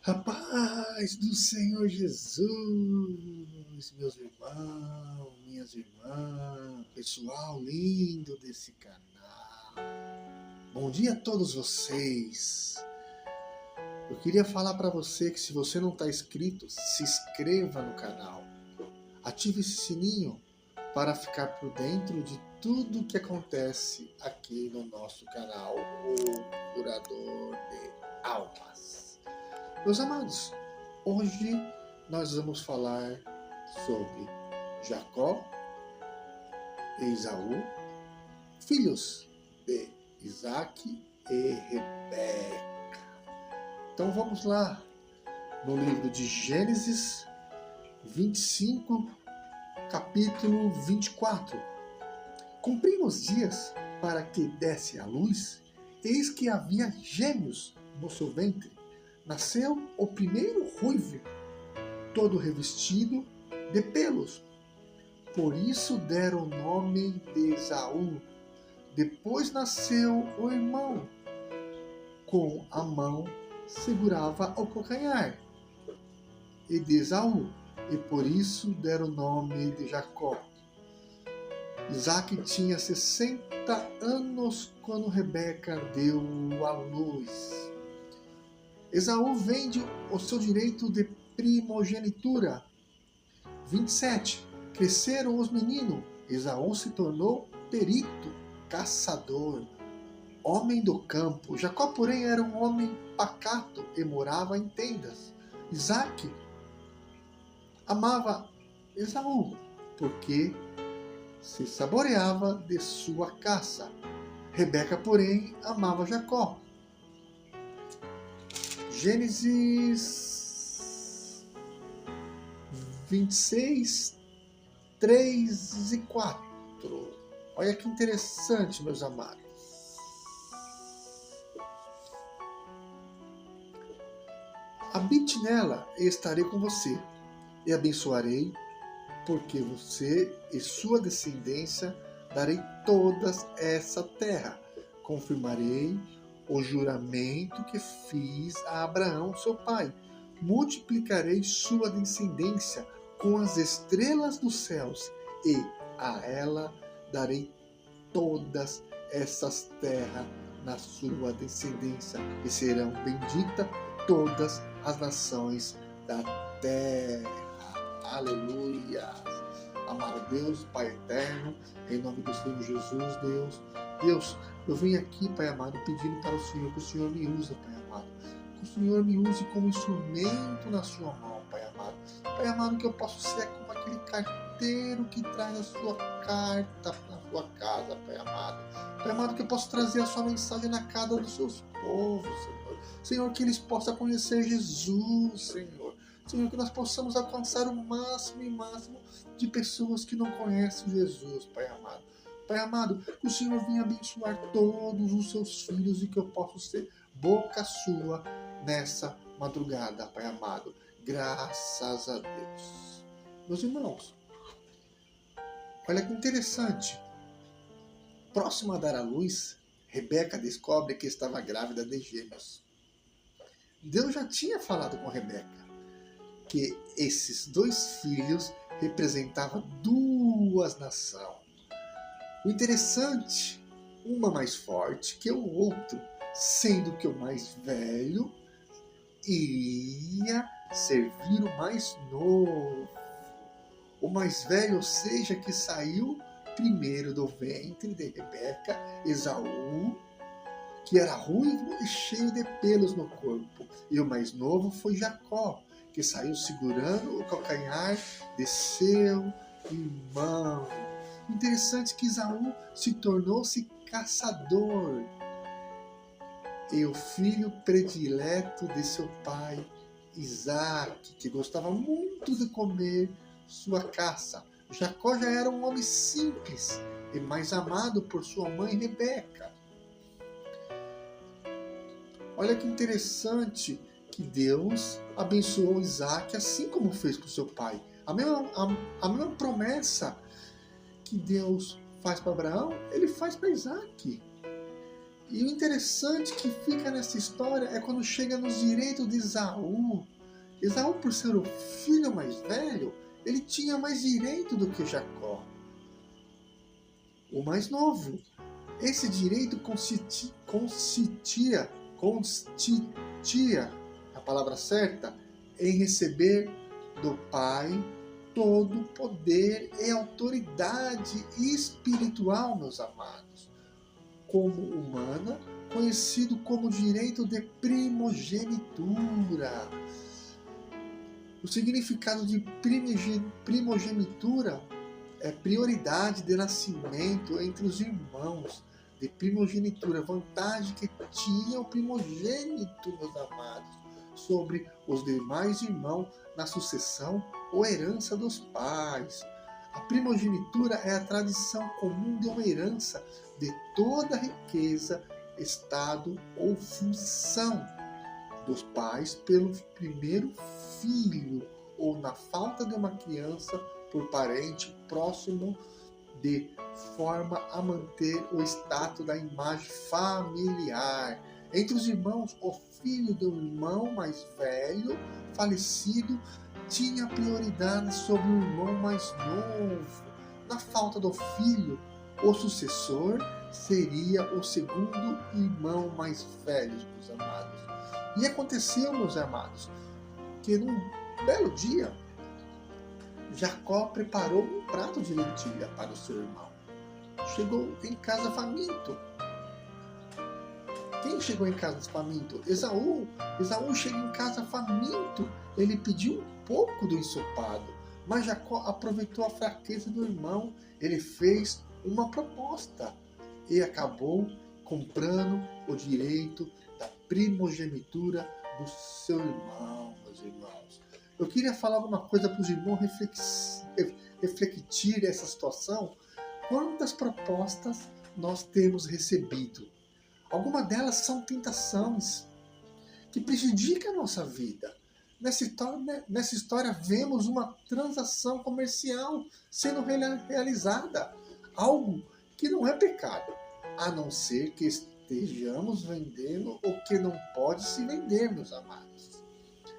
A paz do Senhor Jesus, meus irmãos, minhas irmãs, pessoal lindo desse canal. Bom dia a todos vocês. Eu queria falar para você que se você não está inscrito, se inscreva no canal. Ative esse sininho para ficar por dentro de tudo que acontece aqui no nosso canal, o Curador de Almas. Meus amados, hoje nós vamos falar sobre Jacó e Esaú, filhos de Isaac e Rebeca. Então vamos lá, no livro de Gênesis 25, capítulo 24. Cumprindo os dias para que desse à luz, eis que havia gêmeos no seu ventre. Nasceu o primeiro ruivo, todo revestido de pelos. Por isso deram o nome de Esaú. Depois nasceu o irmão, com a mão segurava o calcanhar, e de Esaú, e por isso deram o nome de Jacó. Isaac tinha 60 anos quando Rebeca deu à luz. Esaú vende o seu direito de primogenitura. 27. Cresceram os meninos. Esaú se tornou perito, caçador, homem do campo. Jacó, porém, era um homem pacato e morava em tendas. Isaac amava Esaú, porque se saboreava de sua caça. Rebeca, porém, amava Jacó. Gênesis 26, 3 e 4. Olha que interessante, meus amados. Habite nela e estarei com você, e abençoarei, porque você e sua descendência darei toda essa terra. Confirmarei o juramento que fiz a Abraão, seu pai. Multiplicarei sua descendência com as estrelas dos céus, e a ela darei todas essas terras na sua descendência, e serão benditas todas as nações da terra. Aleluia! Amado Deus, Pai eterno, em nome do Senhor Jesus, Deus, eu venho aqui, Pai amado, pedindo para o Senhor que o Senhor me use, Pai amado. Que o Senhor me use como instrumento na sua mão, Pai amado. Pai amado, que eu possa ser como aquele carteiro que traz a sua carta na sua casa, Pai amado. Pai amado, que eu possa trazer a sua mensagem na casa dos seus povos, Senhor. Senhor, que eles possam conhecer Jesus, Senhor. Senhor, que nós possamos alcançar o máximo e máximo de pessoas que não conhecem Jesus, Pai amado. Pai amado, que o Senhor venha abençoar todos os seus filhos e que eu possa ser boca sua nessa madrugada, Pai amado. Graças a Deus. Meus irmãos, olha que interessante. Próximo a dar à luz, Rebeca descobre que estava grávida de gêmeos. Deus já tinha falado com Rebeca que esses dois filhos representavam duas nações. O interessante, uma mais forte que o outro, sendo que o mais velho iria servir o mais novo. O mais velho, ou seja, que saiu primeiro do ventre de Rebeca, Esaú, que era ruivo e cheio de pelos no corpo. E o mais novo foi Jacó, que saiu segurando o calcanhar de seu irmão. Interessante que Esaú se tornou-se caçador e o filho predileto de seu pai, Isaac, que gostava muito de comer sua caça. Jacó já era um homem simples e mais amado por sua mãe Rebeca. Olha que interessante que Deus abençoou Isaac assim como fez com seu pai. A mesma promessa que Deus faz para Abraão, ele faz para Isaac. E o interessante que fica nessa história é quando chega nos direitos de Esaú. Esaú, por ser o filho mais velho, ele tinha mais direito do que Jacó, o mais novo. Esse direito consistia, a palavra certa, em receber do pai todo o poder e autoridade espiritual, meus amados, como humana, conhecido como direito de primogenitura. O significado de primogenitura é prioridade de nascimento entre os irmãos, de primogenitura, vantagem que tinha o primogênito, meus amados, sobre os demais irmãos na sucessão ou herança dos pais. A primogenitura é a tradição comum de uma herança de toda riqueza, estado ou função dos pais pelo primeiro filho, ou na falta de uma criança por parente próximo, de forma a manter o status da imagem familiar. Entre os irmãos, o filho do irmão mais velho falecido tinha prioridade sobre o irmão mais novo. Na falta do filho, o sucessor seria o segundo irmão mais velho, meus amados. E aconteceu, meus amados, que num belo dia, Jacó preparou um prato de lentilha para o seu irmão. Chegou em casa faminto. Quem chegou em casa faminto? Esaú. Esaú chega em casa faminto. Ele pediu um pouco do ensopado, mas Jacó aproveitou a fraqueza do irmão. Ele fez uma proposta e acabou comprando o direito da primogenitura do seu irmão, meus irmãos. Eu queria falar uma coisa para os irmãos refletir essa situação. Quantas propostas nós temos recebido? Algumas delas são tentações que prejudicam a nossa vida. Nessa história vemos uma transação comercial sendo realizada, algo que não é pecado, a não ser que estejamos vendendo o que não pode se vender, meus amados.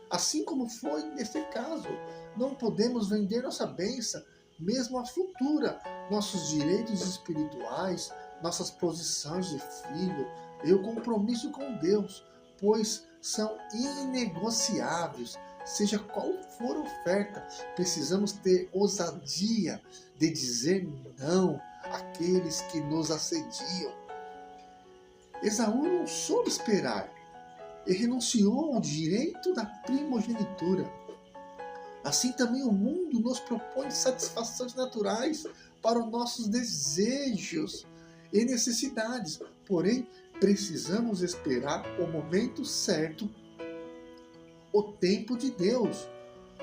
Assim como foi nesse caso, não podemos vender nossa bênção, mesmo a futura, nossos direitos espirituais, nossas posições de filho e o compromisso com Deus, pois são inegociáveis. Seja qual for a oferta, precisamos ter ousadia de dizer não àqueles que nos assediam. Esaú não soube esperar e renunciou ao direito da primogenitura. Assim também o mundo nos propõe satisfações naturais para os nossos desejos e necessidades. Porém, precisamos esperar o momento certo, o tempo de Deus.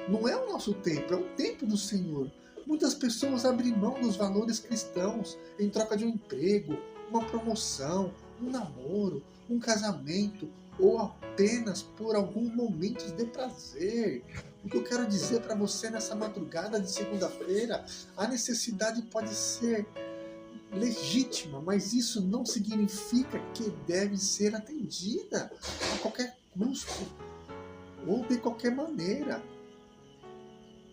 Não é o nosso tempo, é o tempo do Senhor. Muitas pessoas abrem mão dos valores cristãos em troca de um emprego, uma promoção, um namoro, um casamento ou apenas por alguns momentos de prazer. O que eu quero dizer para você nessa madrugada de segunda-feira, a necessidade pode ser legítima, mas isso não significa que deve ser atendida a qualquer custo ou de qualquer maneira.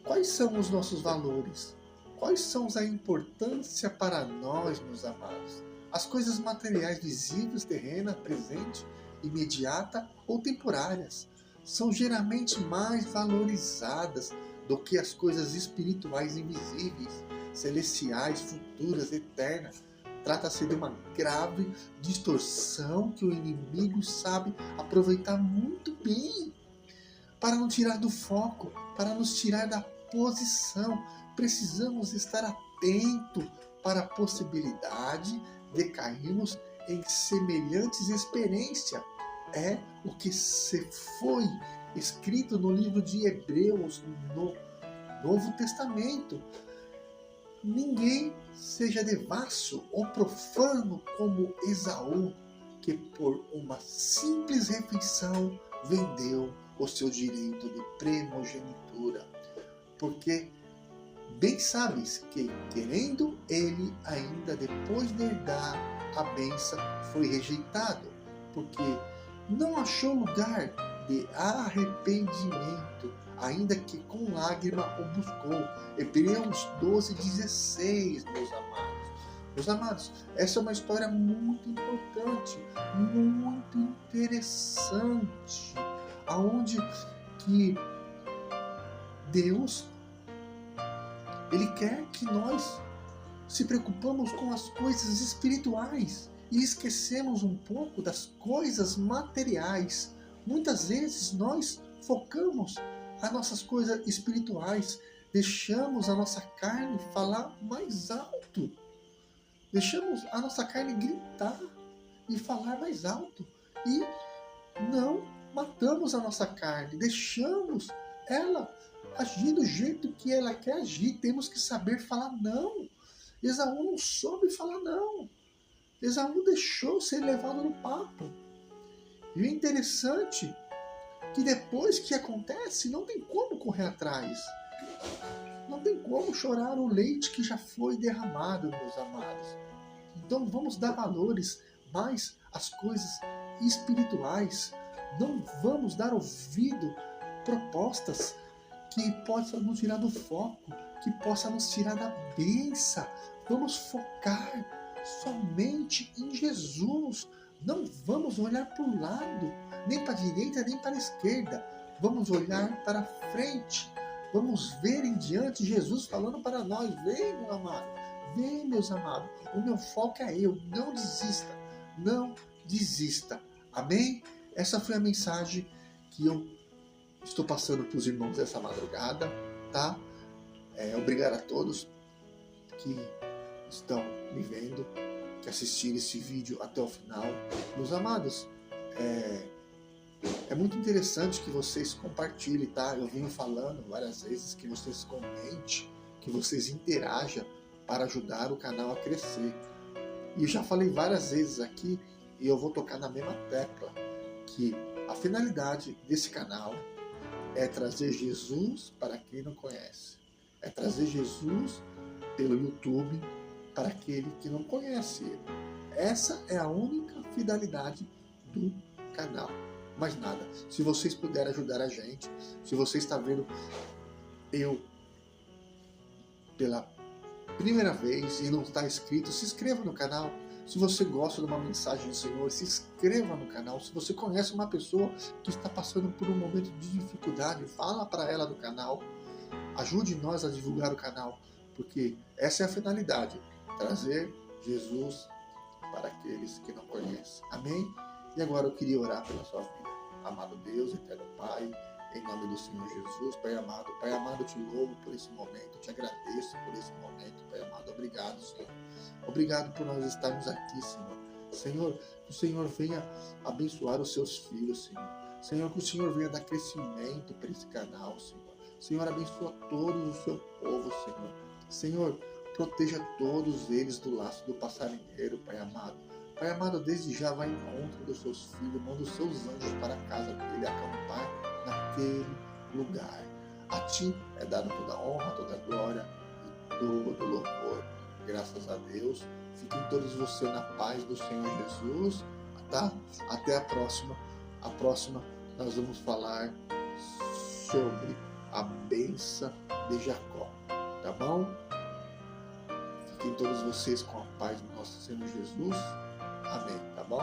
Quais são os nossos valores? Quais são a importância para nós, meus amados? As coisas materiais visíveis, terrenas, presente, imediata ou temporárias, são geralmente mais valorizadas do que as coisas espirituais invisíveis, celestiais, futuras, eternas. Trata-se de uma grave distorção que o inimigo sabe aproveitar muito bem para nos tirar do foco, para nos tirar da posição. Precisamos estar atentos para a possibilidade de cairmos em semelhantes experiências. É o que se foi escrito no livro de Hebreus, no Novo Testamento. Ninguém seja devasso ou profano como Esaú, que por uma simples refeição vendeu o seu direito de primogenitura. Porque bem sabes que, querendo ele ainda depois de herdar a bênção foi rejeitado, porque não achou lugar de arrependimento, ainda que com lágrima o buscou. Hebreus 12:16, meus amados. Meus amados, essa é uma história muito importante, muito interessante, aonde que Deus, Ele quer que nós se preocupamos com as coisas espirituais e esquecemos um pouco das coisas materiais. Muitas vezes nós focamos as nossas coisas espirituais, deixamos a nossa carne falar mais alto, deixamos a nossa carne gritar e falar mais alto e não matamos a nossa carne, deixamos ela agir do jeito que ela quer agir. Temos que saber falar não. Esaú não soube falar não. Esaú deixou ser levado no papo. E o interessante é que depois que acontece, não tem como correr atrás. Não tem como chorar o leite que já foi derramado, meus amados. Então vamos dar valores mais às coisas espirituais. Não vamos dar ouvido a propostas que possam nos tirar do foco, que possam nos tirar da bênção. Vamos focar somente em Jesus. Não vamos olhar para o lado, nem para a direita, nem para a esquerda. Vamos olhar para frente. Vamos ver em diante Jesus falando para nós. Vem, meu amado. Vem, meus amados. O meu foco é eu. Não desista. Não desista. Amém? Essa foi a mensagem que eu estou passando para os irmãos essa madrugada, tá? Obrigado a todos que estão me vendo, que assistiram esse vídeo até o final. Meus amados, é muito interessante que vocês compartilhem, tá? Eu venho falando várias vezes que vocês comentem, que vocês interajam para ajudar o canal a crescer. E já falei várias vezes aqui, e eu vou tocar na mesma tecla, que a finalidade desse canal é trazer Jesus para quem não conhece. É trazer Jesus pelo YouTube para aquele que não conhece ele. Essa é a única finalidade do canal. Mais nada. Se vocês puderem ajudar a gente, se você está vendo eu pela primeira vez e não está inscrito, se inscreva no canal. Se você gosta de uma mensagem do Senhor, se inscreva no canal. Se você conhece uma pessoa que está passando por um momento de dificuldade, fala para ela do canal. Ajude nós a divulgar o canal, porque essa é a finalidade, trazer Jesus para aqueles que não conhecem. Amém? E agora eu queria orar pela sua vida. Amado Deus, eterno Pai, em nome do Senhor Jesus, Pai amado, eu te louvo por esse momento, eu te agradeço por esse momento, Pai amado. Obrigado, Senhor. Obrigado por nós estarmos aqui, Senhor. Senhor, que o Senhor venha abençoar os seus filhos, Senhor. Senhor, que o Senhor venha dar crescimento para esse canal, Senhor. Senhor, abençoa todos o seu povo, Senhor. Senhor, proteja todos eles do laço do passarinheiro, Pai amado. Pai amado, desde já vai em encontro dos seus filhos, manda os seus anjos para a casa dele acampar naquele lugar. A ti é dada toda a honra, toda a glória e todo o louvor. Graças a Deus. Fiquem todos vocês na paz do Senhor Jesus. Tá? Até a próxima. A próxima nós vamos falar sobre a bênção de Jacó. Tá bom? Fiquem todos vocês com a paz do nosso Senhor Jesus. Amém. Tá bom?